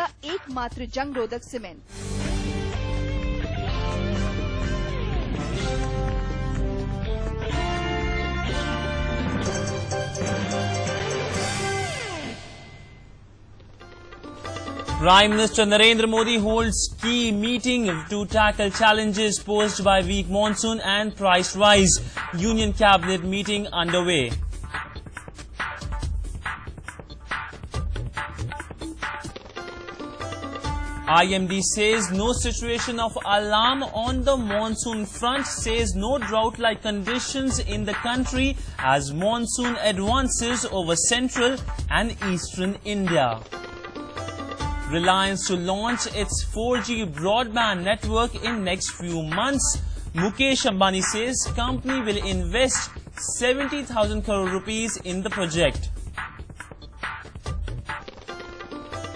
का एकमात्र जंग रोधक cement. Prime Minister Narendra Modi holds key meeting to tackle challenges posed by weak monsoon and price rise. Union Cabinet meeting underway. IMD says no situation of alarm on the monsoon front, says no drought-like conditions in the country as monsoon advances over central and eastern India. Reliance to launch its 4G broadband network in next few months. Mukesh Ambani says company will invest 70,000 crore rupees in the project.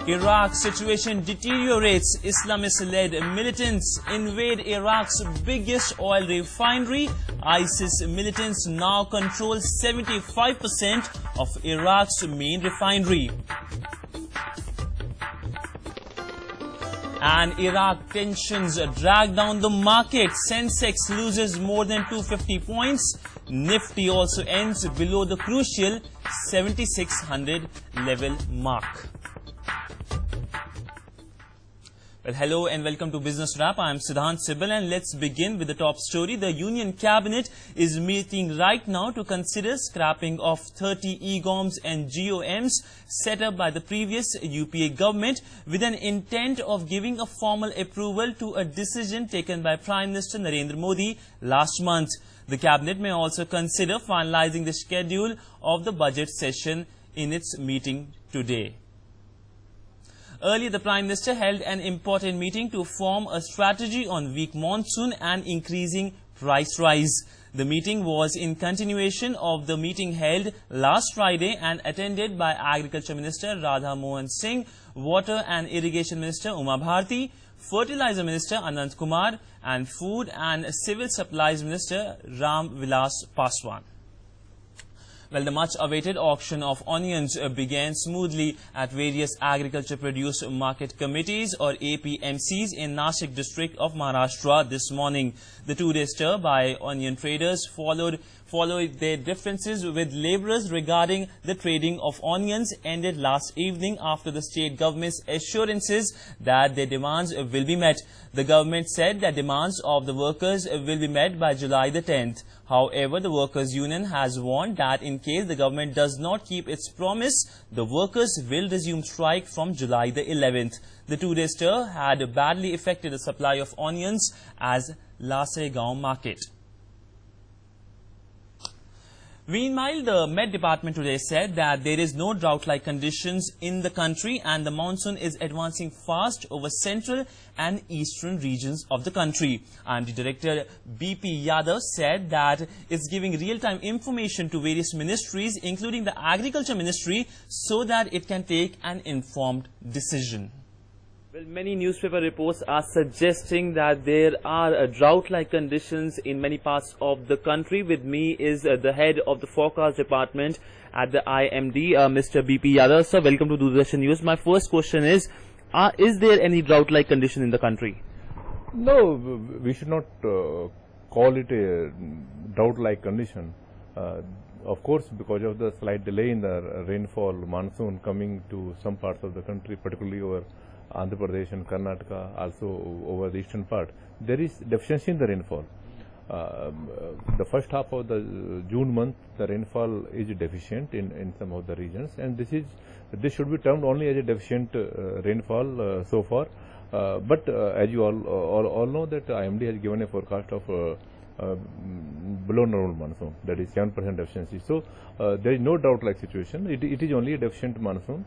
Iraq situation deteriorates. Islamist-led militants invade Iraq's biggest oil refinery. ISIS militants now control 75% of Iraq's main refinery. And Iraq tensions drag down the market. Sensex loses more than 250 points. Nifty also ends below the crucial 7600 level mark. Well, hello and welcome to Business Wrap. I am Sidhant, Sibal, and let's begin with the top story. The Union Cabinet is meeting right now to consider scrapping of 30 EGOMs and GOMs set up by the previous UPA government with an intent of giving a formal approval to a decision taken by Prime Minister Narendra Modi last month. The Cabinet may also consider finalizing the schedule of the budget session in its meeting today. Earlier, the Prime Minister held an important meeting to form a strategy on weak monsoon and increasing price rise. The meeting was in continuation of the meeting held last Friday and attended by Agriculture Minister Radha Mohan Singh, Water and Irrigation Minister Uma Bharti, Fertilizer Minister Anant Kumar, and Food and Civil Supplies Minister Ram Vilas Paswan. Well, the much-awaited auction of onions began smoothly at various agriculture produce market committees or APMCs in Nashik district of Maharashtra this morning. The two-day stir by onion traders followed their differences with labourers regarding the trading of onions ended last evening after the state government's assurances that their demands will be met. The government said that demands of the workers will be met by July the 10th. However, the workers' union has warned that in case the government does not keep its promise, the workers will resume strike from July the 11th. The two-day stir had badly affected the supply of onions as Lasegaon market. Meanwhile, the Met Department today said that there is no drought-like conditions in the country and the monsoon is advancing fast over central and eastern regions of the country. And the Director BP Yadav said that it's giving real-time information to various ministries, including the Agriculture Ministry, so that it can take an informed decision. Well, many newspaper reports are suggesting that there are drought-like conditions in many parts of the country. With me is the head of the forecast department at the IMD, Mr. BP Yadav. Sir, welcome to Doordarshan News. My first question is there any drought-like condition in the country? No, we should not call it a drought-like condition. Of course, because of the slight delay in the rainfall, monsoon coming to some parts of the country, particularly over Andhra Pradesh and Karnataka, also over the eastern part, there is deficiency in the rainfall. The first half of the June month, the rainfall is deficient in some of the regions, and this should be termed only as a deficient rainfall so far. But as you all know, that IMD has given a forecast of below normal monsoon, that is 7% deficiency. So there is no drought-like situation. It is only a deficient monsoon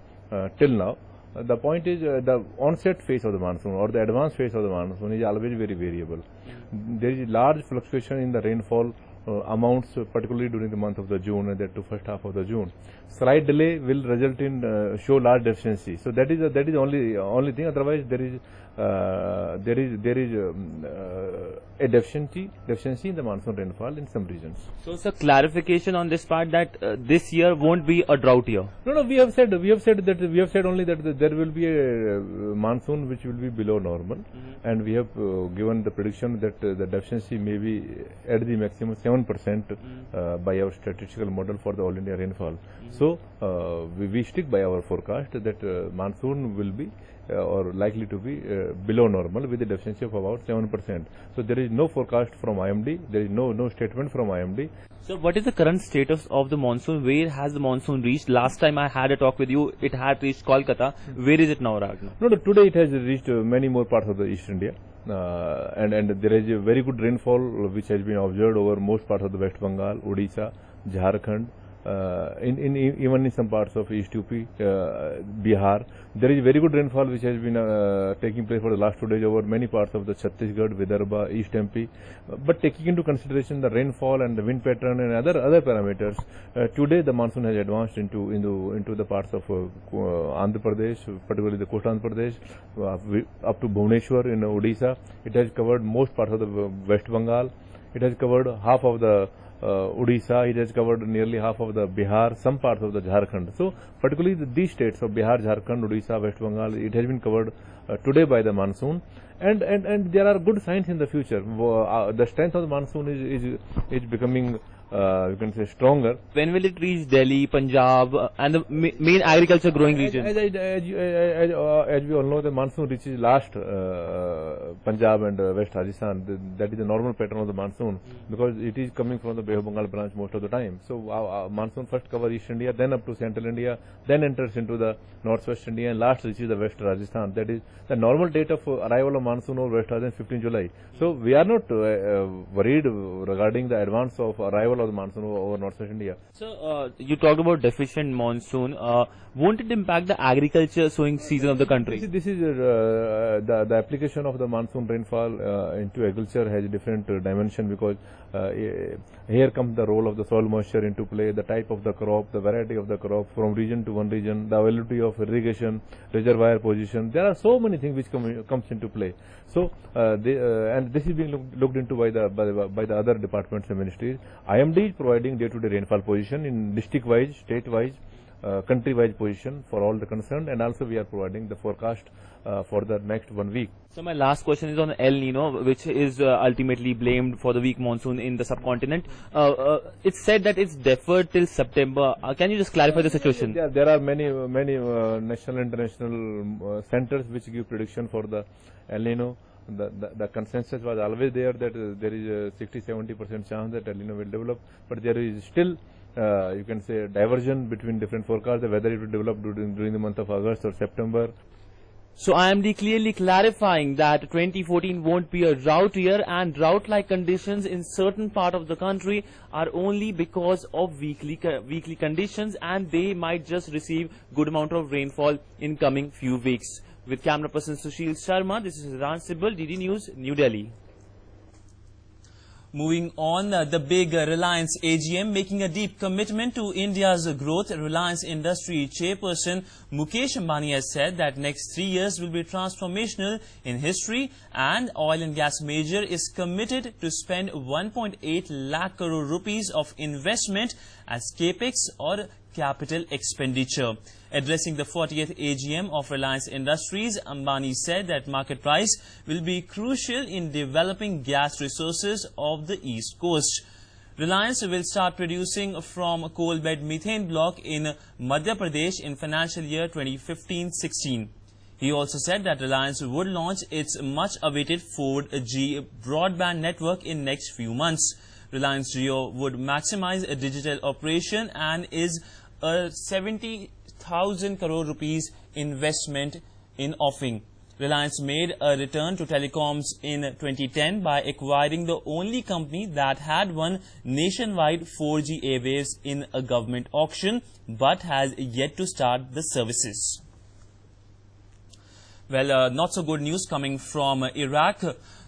till now. The point is the onset phase of the monsoon or the advanced phase of the monsoon is always very variable. There is large fluctuation in the rainfall amounts, particularly during the month of the June and that to first half of the June. Slight delay will result in show large deficiency. So that is only thing. Otherwise, there is a deficiency in the monsoon rainfall in some regions. So, sir, clarification on this part that this year won't be a drought year. No, we have said only that there will be a monsoon which will be below normal, and we have given the prediction that the deficiency may be at the maximum 7% by our statistical model for the all India rainfall. So we stick by our forecast that monsoon will be or likely to be below normal with a deficiency of about 7%. So there is no forecast from IMD. There is no statement from IMD. So what is the current status of the monsoon? Where has the monsoon reached? Last time I had a talk with you, it had reached Kolkata. Where is it now, Ragna? No, today it has reached many more parts of the East India. And there is a very good rainfall which has been observed over most parts of the West Bengal, Odisha, Jharkhand, even in some parts of East UP, Bihar. There is very good rainfall which has been taking place for the last 2 days over many parts of the Chhattisgarh, Vidarbha, East MP. But taking into consideration the rainfall and the wind pattern and other parameters, today the monsoon has advanced into the parts of Andhra Pradesh, particularly the coastal Andhra Pradesh, up to Bhubaneswar in Odisha. It has covered most parts of the West Bengal. It has covered half of the Odisha, it has covered nearly half of the Bihar, some parts of the Jharkhand. So, particularly these states of Bihar, Jharkhand, Odisha, West Bengal, it has been covered today by the monsoon. And there are good signs in the future. The strength of the monsoon is becoming, you can say, stronger. When will it reach Delhi, Punjab, and the main agriculture growing region? As we all know, the monsoon reaches last Punjab and West Rajasthan. That is the normal pattern of the monsoon because it is coming from the Bay of Bengal branch most of the time. So monsoon first covers East India, then up to Central India, then enters into the Northwest India, and last reaches the West Rajasthan. That is the normal date of arrival of monsoon over West Rajasthan, 15 July. So we are not worried regarding the advance of arrival of the monsoon over Northwest India. So you talked about deficient monsoon. Won't it impact the agriculture sowing season of the country? This is the application of the monsoon rainfall into agriculture has a different dimension because here comes the role of the soil moisture into play, the type of the crop, the variety of the crop from region to one region, the availability of irrigation, reservoir position. There are so many things which comes into play. So and this is being looked into by the other departments and ministries. IMD is providing day-to-day rainfall position in district-wise, state-wise, country-wise position for all the concerned, and also we are providing the forecast for the next 1 week. So my last question is on El Nino, which is ultimately blamed for the weak monsoon in the subcontinent. It's said that it's deferred till September. Can you just clarify the situation? There are many national and international centers which give prediction for the El Nino. The consensus was always there that there is a 60-70% chance that El Nino will develop, but there is still you can say diversion between different forecasts whether it will develop during the month of August or September. So IMD clearly clarifying that 2014 won't be a drought year, and drought-like conditions in certain part of the country are only because of weekly conditions, and they might just receive good amount of rainfall in coming few weeks. With camera person Sushil Sharma, this is Sidhant, Sibal, DD News, New Delhi. Moving on, the big Reliance AGM making a deep commitment to India's growth. Reliance Industry chairperson Mukesh Ambani has said that next 3 years will be transformational in history, and oil and gas major is committed to spend 1.8 lakh crore rupees of investment as capex or capital expenditure. Addressing the 40th AGM of Reliance Industries, Ambani said that market price will be crucial in developing gas resources of the East Coast. Reliance will start producing from coal bed methane block in Madhya Pradesh in financial year 2015-16. He also said that Reliance would launch its much-awaited 4G broadband network in next few months. Reliance Jio would maximize a digital operation and is a 70,000 crore rupees investment in offing. Reliance made a return to telecoms in 2010 by acquiring the only company that had won nationwide 4G airwaves in a government auction but has yet to start the services. Well, not so good news coming from Iraq.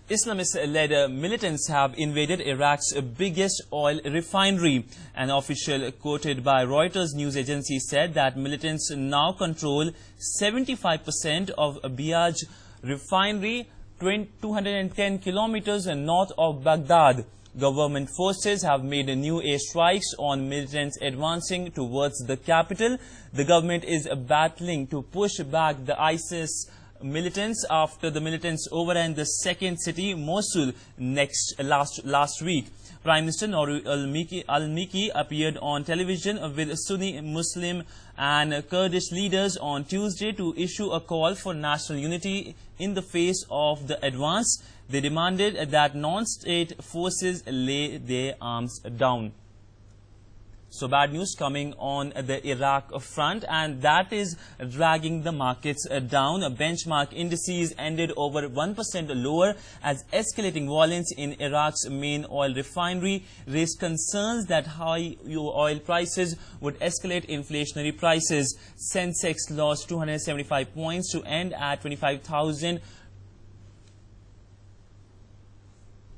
Islamist-led militants have invaded Iraq's biggest oil refinery. An official quoted by Reuters news agency said that militants now control 75% of Biyaj refinery, 210 kilometers north of Baghdad. Government forces have made new airstrikes on militants advancing towards the capital. The government is battling to push back the ISIS militants after the militants overran the second city, Mosul, last week. Prime Minister Nouri al-Maliki appeared on television with Sunni Muslim and Kurdish leaders on Tuesday to issue a call for national unity in the face of the advance. They demanded that non-state forces lay their arms down. So bad news coming on the Iraq front, and that is dragging the markets down. Benchmark indices ended over 1% lower as escalating violence in Iraq's main oil refinery raised concerns that high oil prices would escalate inflationary prices. Sensex lost 275 points to end at 25,000.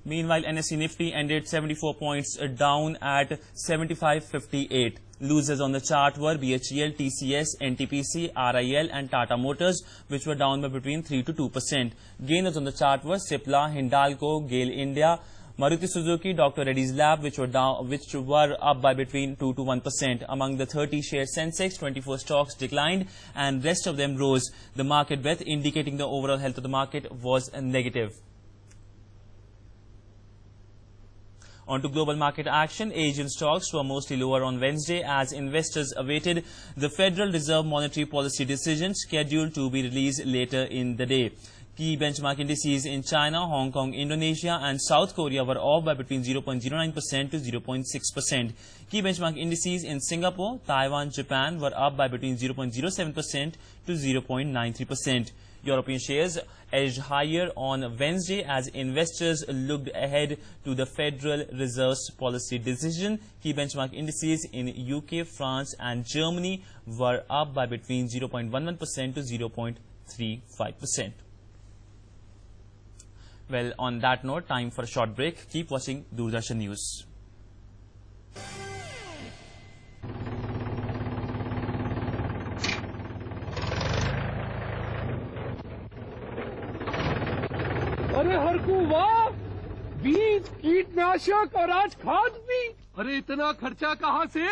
Meanwhile, NSE Nifty ended 74 points down at 75.58. Losers on the chart were BHEL, TCS, NTPC, RIL and Tata Motors, which were down by between 3 to 2%. Gainers on the chart were Cipla, Hindalco, GAIL India, Maruti Suzuki, Dr. Reddy's Lab, which were up by between 2 to 1%. Among the 30 share Sensex, 24 stocks declined and rest of them rose. The market breadth indicating the overall health of the market was negative. On to global market action, Asian stocks were mostly lower on Wednesday as investors awaited the Federal Reserve monetary policy decision scheduled to be released later in the day. Key benchmark indices in China, Hong Kong, Indonesia and South Korea were off by between 0.09% to 0.6%. Key benchmark indices in Singapore, Taiwan, Japan were up by between 0.07% to 0.93%. European shares edged higher on Wednesday as investors looked ahead to the Federal Reserve's policy decision. Key benchmark indices in UK, France and Germany were up by between 0.11% to 0.35%. Well, on that note, time for a short break. Keep watching Doordarshan News. अरे हरकू वाह, बीज, कीटनाशक और आज खाद भी। अरे इतना खर्चा कहाँ से?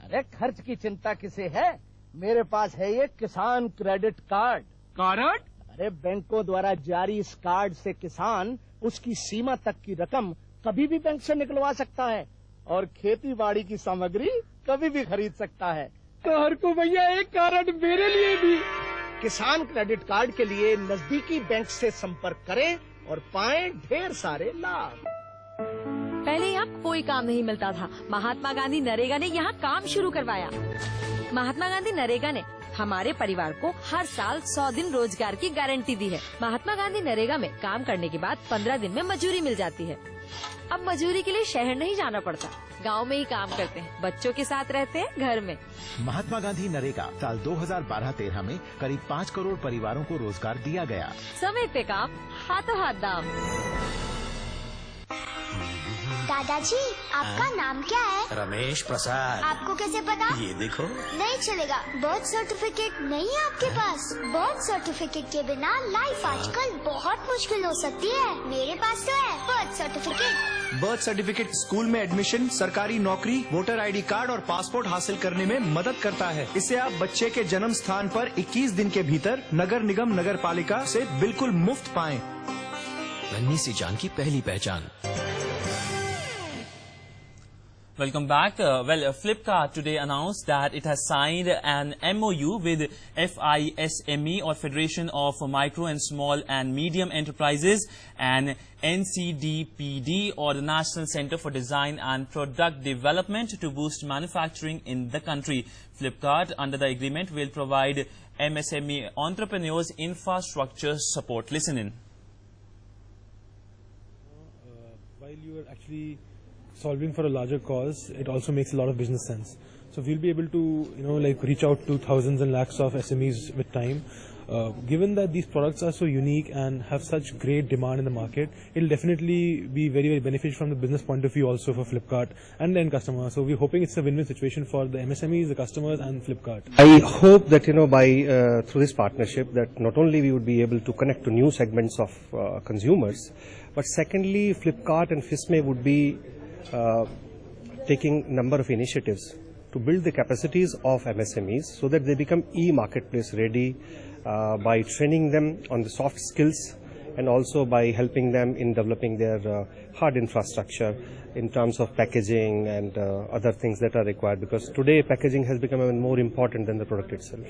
अरे खर्च की चिंता किसे है? मेरे पास है ये किसान क्रेडिट कार्ड। कार्ड? अरे बैंकों द्वारा जारी इस कार्ड से किसान उसकी सीमा तक की रकम कभी भी बैंक से निकलवा सकता है और खेती बाड़ी की सामग्री कभी भी खरीद सकता है। तो हरकू भैया एक कार्ड मेरे लिए भी। किसान क्रेडिट कार्ड के लिए नजदीकी बैंक से संपर्क करें और पाएं ढेर सारे लाभ। पहले यहाँ कोई काम नहीं मिलता था। महात्मा गांधी नरेगा ने यहाँ काम शुरू करवाया। महात्मा गांधी नरेगा ने हमारे परिवार को हर साल 100 दिन रोजगार की गारंटी दी है। महात्मा गांधी नरेगा में काम करने के बाद 15 दिन में मजूरी मिल जाती है। अब मजूरी के लिए शहर नहीं जाना पड़ता, गांव में ही काम करते हैं, बच्चों के साथ रहते हैं घर में। महात्मा गांधी नरेगा साल 2012-13 में करीब 5 करोड़ परिवारों को रोजगार दिया गया। समय पे काम, हाथों हाथ दाम। दादाजी, आपका नाम क्या है? रमेश प्रसाद। आपको कैसे पता? ये देखो। नहीं चलेगा, बर्थ सर्टिफिकेट नहीं है आपके पास? बर्थ सर्टिफिकेट के बिना लाइफ आजकल बहुत मुश्किल हो सकती है। मेरे पास तो है birth certificate. Birth certificate school में एडमिशन, सरकारी नौकरी, वोटर आईडी कार्ड और पासपोर्ट हासिल करने में मदद करता है। इससे आप बच्चे के जन्म स्थान पर 21 दिन के भीतर नगर निगम नगर पालिका से बिल्कुल मुफ्त पाएं। नन्ही सी जान की पहली पहचान। Welcome back. Flipkart today announced that it has signed an MOU with FISME or Federation of Micro and Small and Medium Enterprises and NCDPD or the National Center for Design and Product Development to boost manufacturing in the country. Flipkart under the agreement will provide MSME entrepreneurs infrastructure support. Listen in. While you are actually solving for a larger cause, it also makes a lot of business sense. So we'll be able to, reach out to thousands and lakhs of SMEs with time. given that these products are so unique and have such great demand in the market, it will definitely be very, very beneficial from the business point of view also for Flipkart and the end customer. So we're hoping it's a win-win situation for the MSMEs, the customers and Flipkart. I hope that, by through this partnership, that not only we would be able to connect to new segments of consumers, but secondly, Flipkart and FISME would be taking number of initiatives to build the capacities of MSMEs so that they become e-marketplace ready by training them on the soft skills and also by helping them in developing their hard infrastructure in terms of packaging and other things that are required, because today packaging has become even more important than the product itself.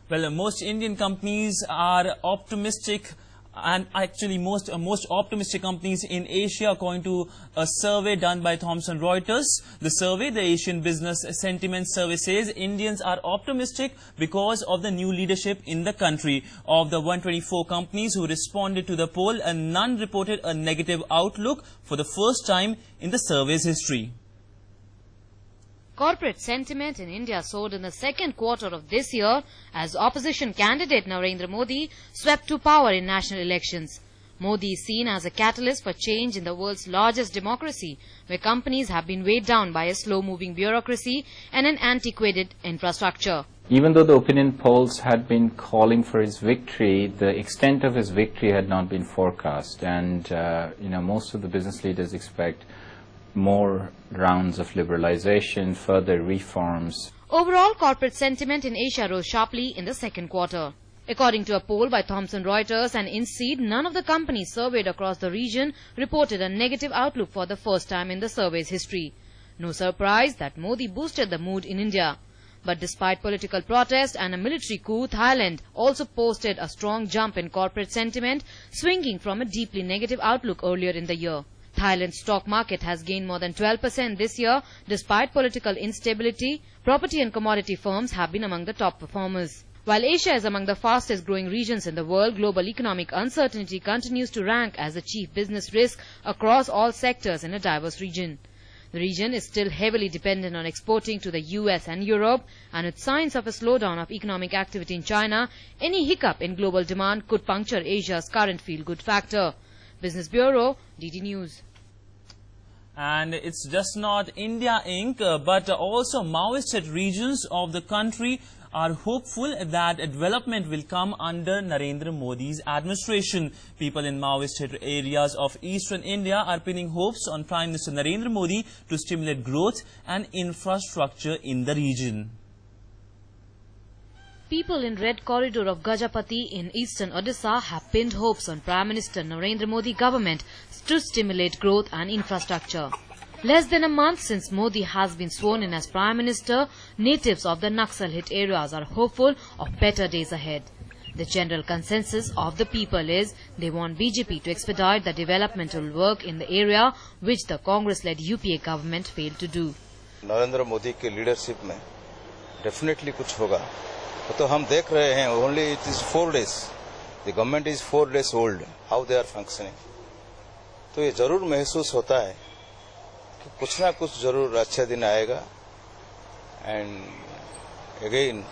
Well, most Indian companies are optimistic, and actually most optimistic companies in Asia, according to a survey done by Thomson Reuters. The survey, the Asian Business Sentiment Survey, says Indians are optimistic because of the new leadership in the country. Of the 124 companies who responded to the poll, none reported a negative outlook for the first time in the survey's history. Corporate sentiment in India soared in the second quarter of this year as opposition candidate Narendra Modi swept to power in national elections. Modi is seen as a catalyst for change in the world's largest democracy, where companies have been weighed down by a slow-moving bureaucracy and an antiquated infrastructure. Even though the opinion polls had been calling for his victory, the extent of his victory had not been forecast, and most of the business leaders expect more rounds of liberalization, further reforms. Overall, corporate sentiment in Asia rose sharply in the second quarter. According to a poll by Thomson Reuters and INSEAD, none of the companies surveyed across the region reported a negative outlook for the first time in the survey's history. No surprise that Modi boosted the mood in India. But despite political protest and a military coup, Thailand also posted a strong jump in corporate sentiment, swinging from a deeply negative outlook earlier in the year. Thailand's stock market has gained more than 12% this year. Despite political instability, property and commodity firms have been among the top performers. While Asia is among the fastest growing regions in the world, global economic uncertainty continues to rank as the chief business risk across all sectors in a diverse region. The region is still heavily dependent on exporting to the US and Europe, and with signs of a slowdown of economic activity in China, any hiccup in global demand could puncture Asia's current feel-good factor. Business Bureau, DD News. And it's just not India Inc., but also Maoist regions of the country are hopeful that development will come under Narendra Modi's administration. People in Maoist areas of eastern India are pinning hopes on Prime Minister Narendra Modi to stimulate growth and infrastructure in the region. People in Red Corridor of Gajapati in eastern Odisha have pinned hopes on Prime Minister Narendra Modi government to stimulate growth and infrastructure. Less than a month since Modi has been sworn in as Prime Minister, natives of the Naxal-hit areas are hopeful of better days ahead. The general consensus of the people is they want BJP to expedite the developmental work in the area, which the Congress-led UPA government failed to do. Narendra Modi के leadership में definitely कुछ होगा. तो हम देख रहे हैं only it is 4 days. The government is 4 days old. How they are functioning. तो ये जरूर महसूस होता है कि कुछ ना कुछ जरूर अच्छा दिन आएगा. And again,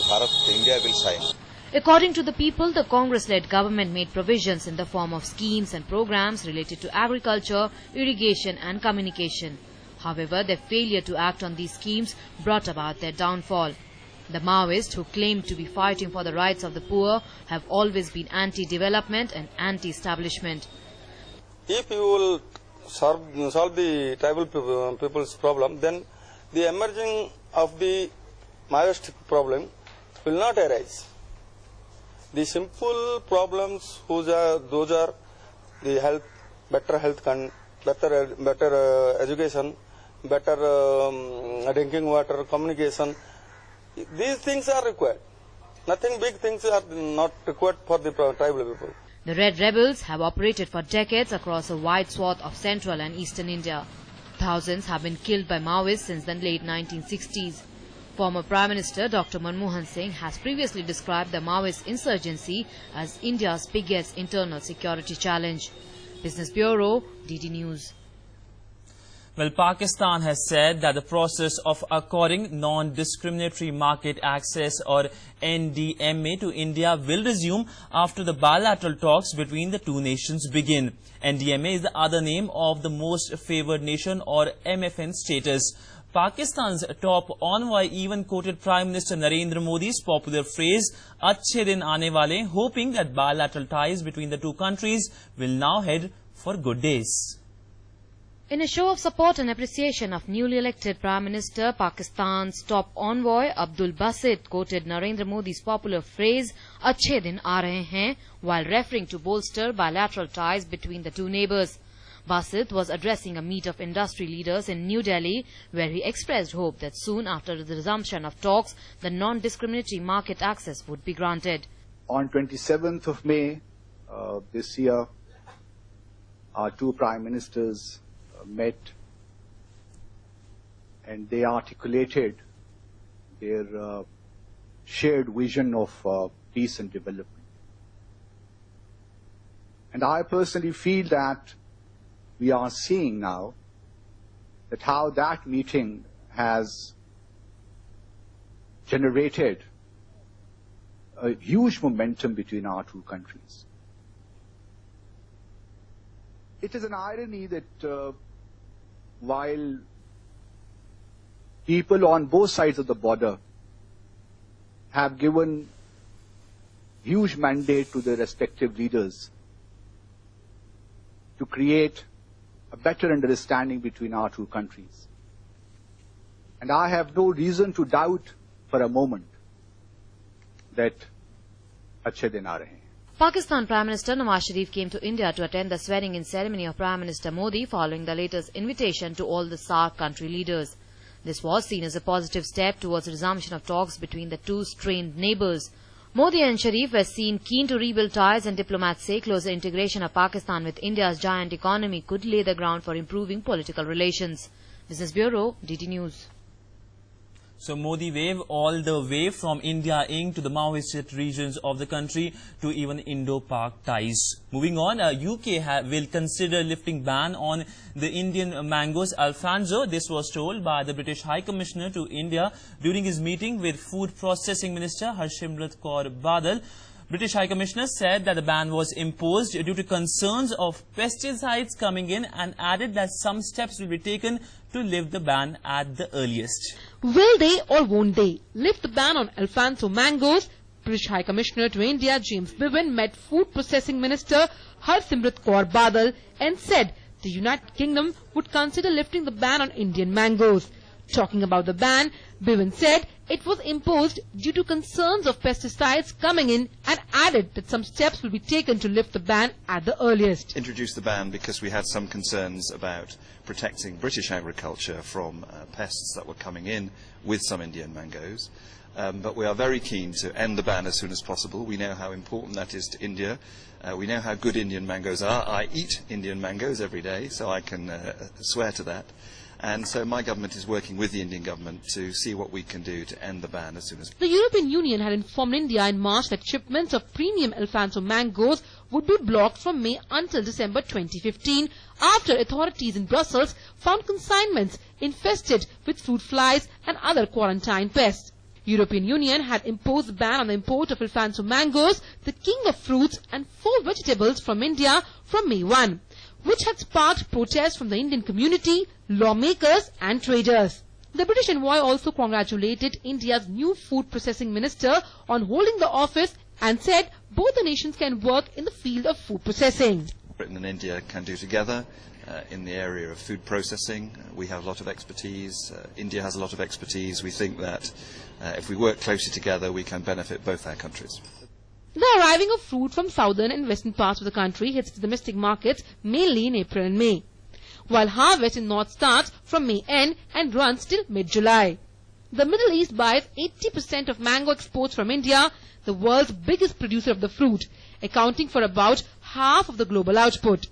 Bharat, India will shine. According to the people, the Congress-led government made provisions in the form of schemes and programs related to agriculture, irrigation and communication. However, their failure to act on these schemes brought about their downfall. The Maoists, who claim to be fighting for the rights of the poor, have always been anti-development and anti-establishment. If you will solve the tribal people's problem, then the emerging of the Maoist problem will not arise. The simple problems, those are the health, better health, better education, better drinking water, communication. These things are required. Nothing big things are not required for the tribal people. The Red Rebels have operated for decades across a wide swath of central and eastern India. Thousands have been killed by Maoists since the late 1960s. Former Prime Minister Dr. Manmohan Singh has previously described the Maoist insurgency as India's biggest internal security challenge. Business Bureau, DD News. Well, Pakistan has said that the process of according non-discriminatory market access or NDMA to India will resume after the bilateral talks between the two nations begin. NDMA is the other name of the most favored nation or MFN status. Pakistan's top envoy even quoted Prime Minister Narendra Modi's popular phrase, "Achhe din aane wale," hoping that bilateral ties between the two countries will now head for good days. In a show of support and appreciation of newly elected Prime Minister, Pakistan's top envoy Abdul Basit quoted Narendra Modi's popular phrase, "Achhe din aa rahe hain," while referring to bolster bilateral ties between the two neighbours. Basit was addressing a meet of industry leaders in New Delhi, where he expressed hope that soon after the resumption of talks, the non-discriminatory market access would be granted. On 27th of May this year, our two Prime Ministers met and they articulated their shared vision of peace and development. And I personally feel that we are seeing now that how that meeting has generated a huge momentum between our two countries. It is an irony that while people on both sides of the border have given huge mandate to their respective leaders to create a better understanding between our two countries. And I have no reason to doubt for a moment that achhe din aa rahe hain. Pakistan Prime Minister Nawaz Sharif came to India to attend the swearing-in ceremony of Prime Minister Modi following the latest invitation to all the SAARC country leaders. This was seen as a positive step towards resumption of talks between the two strained neighbours. Modi and Sharif were seen keen to rebuild ties, and diplomats say closer integration of Pakistan with India's giant economy could lay the ground for improving political relations. Business Bureau, DT News. So Modi wave all the way from India Inc. to the Maoist hit regions of the country to even Indo-Pak ties. Moving on, UK will consider lifting ban on the Indian mangoes Alfonso. This was told by the British High Commissioner to India during his meeting with Food Processing Minister Harsimrat Kaur Badal. British High Commissioner said that the ban was imposed due to concerns of pesticides coming in and added that some steps will be taken to lift the ban at the earliest. Will they or won't they lift the ban on Alfonso mangoes? British High Commissioner to India James Bevan met Food Processing Minister Harsimrat Kaur Badal and said the United Kingdom would consider lifting the ban on Indian mangoes. Talking about the ban, Bevan said it was imposed due to concerns of pesticides coming in and added that some steps will be taken to lift the ban at the earliest. Introduced the ban because we had some concerns about protecting British agriculture from pests that were coming in with some Indian mangoes. But we are very keen to end the ban as soon as possible. We know how important that is to India. We know how good Indian mangoes are. I eat Indian mangoes every day, so I can swear to that. And so my government is working with the Indian government to see what we can do to end the ban as soon as possible. The European Union had informed India in March that shipments of premium Alfonso mangoes would be blocked from May until December 2015 after authorities in Brussels found consignments infested with fruit flies and other quarantine pests. European Union had imposed a ban on the import of Alfonso mangoes, the king of fruits and 4 vegetables from India from May 1. Which had sparked protests from the Indian community, lawmakers and traders. The British envoy also congratulated India's new food processing minister on holding the office and said both the nations can work in the field of food processing. Britain and India can do together in the area of food processing. We have a lot of expertise. India has a lot of expertise. We think that if we work closely together, we can benefit both our countries. The arriving of fruit from southern and western parts of the country hits the domestic markets mainly in April and May, while harvest in north starts from May end and runs till mid-July. The Middle East buys 80% of mango exports from India, the world's biggest producer of the fruit, accounting for about half of the global output.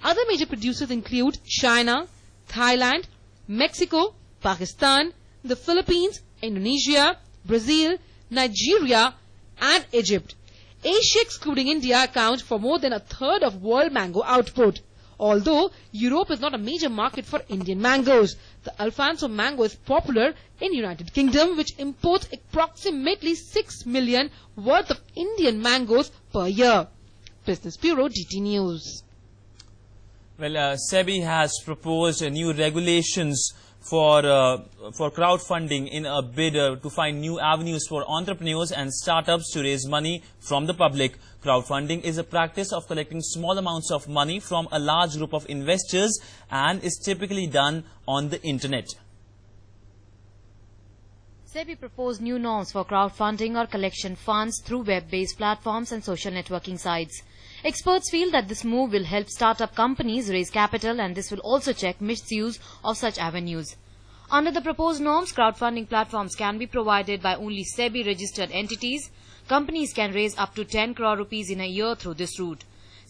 Other major producers include China, Thailand, Mexico, Pakistan, the Philippines, Indonesia, Brazil, Nigeria and Egypt. Asia, excluding India, accounts for more than a third of world mango output. although Europe is not a major market for Indian mangoes. The Alfonso mango is popular in United Kingdom, which imports approximately 6 million worth of Indian mangoes per year. Business Bureau, DT News. Well, SEBI has proposed new regulations for crowdfunding in a bid to find new avenues for entrepreneurs and startups to raise money from the public. Crowdfunding is a practice of collecting small amounts of money from a large group of investors and is typically done on the internet. SEBI proposed new norms for crowdfunding or collection funds through web-based platforms and social networking sites. Experts feel that this move will help startup companies raise capital, and this will also check misuse of such avenues. Under the proposed norms, crowdfunding platforms can be provided by only SEBI-registered entities. Companies can raise up to 10 crore rupees in a year through this route.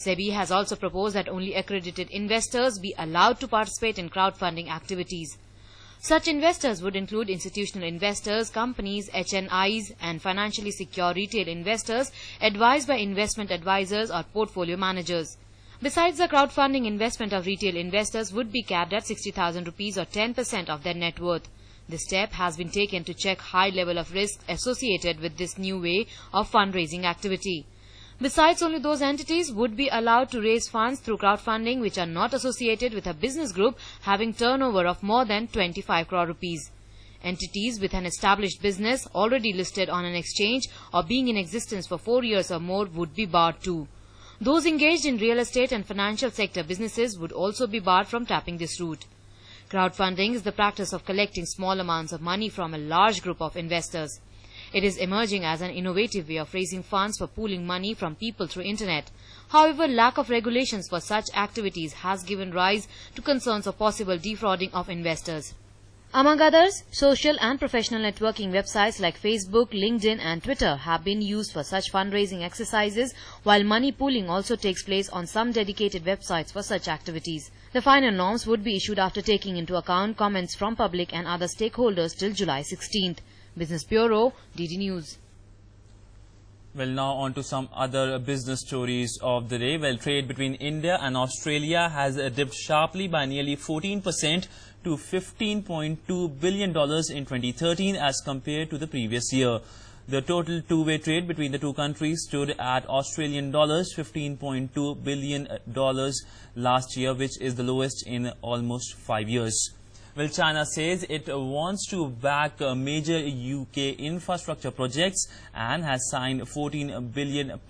SEBI has also proposed that only accredited investors be allowed to participate in crowdfunding activities. Such investors would include institutional investors, companies, HNIs, and financially secure retail investors advised by investment advisors or portfolio managers. Besides, the crowdfunding investment of retail investors would be capped at 60,000 rupees or 10% of their net worth. This step has been taken to check high level of risk associated with this new way of fundraising activity. Besides, only those entities would be allowed to raise funds through crowdfunding which are not associated with a business group having turnover of more than 25 crore rupees. Entities with an established business already listed on an exchange or being in existence for 4 years or more would be barred too. Those engaged in real estate and financial sector businesses would also be barred from tapping this route. Crowdfunding is the practice of collecting small amounts of money from a large group of investors. It is emerging as an innovative way of raising funds for pooling money from people through internet. However, lack of regulations for such activities has given rise to concerns of possible defrauding of investors. Among others, social and professional networking websites like Facebook, LinkedIn and Twitter have been used for such fundraising exercises, while money pooling also takes place on some dedicated websites for such activities. The final norms would be issued after taking into account comments from public and other stakeholders till July 16th. Business Bureau, DD News. Well, now on to some other business stories of the day. Well, trade between India and Australia has dipped sharply by nearly 14% to $15.2 billion in 2013 as compared to the previous year. The total two-way trade between the two countries stood at Australian dollars $15.2 billion last year, which is the lowest in almost 5 years. Well, China says it wants to back major UK infrastructure projects and has signed £14 billion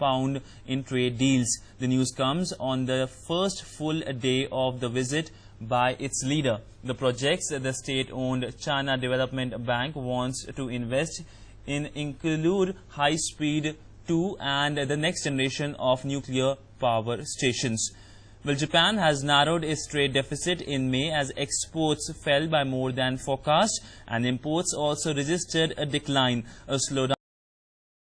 in trade deals. The news comes on the first full day of the visit by its leader. The projects the state-owned China Development Bank wants to invest in include high-speed 2 and the next generation of nuclear power stations. Well, Japan has narrowed its trade deficit in May as exports fell by more than forecast and imports also registered a decline. A slowdown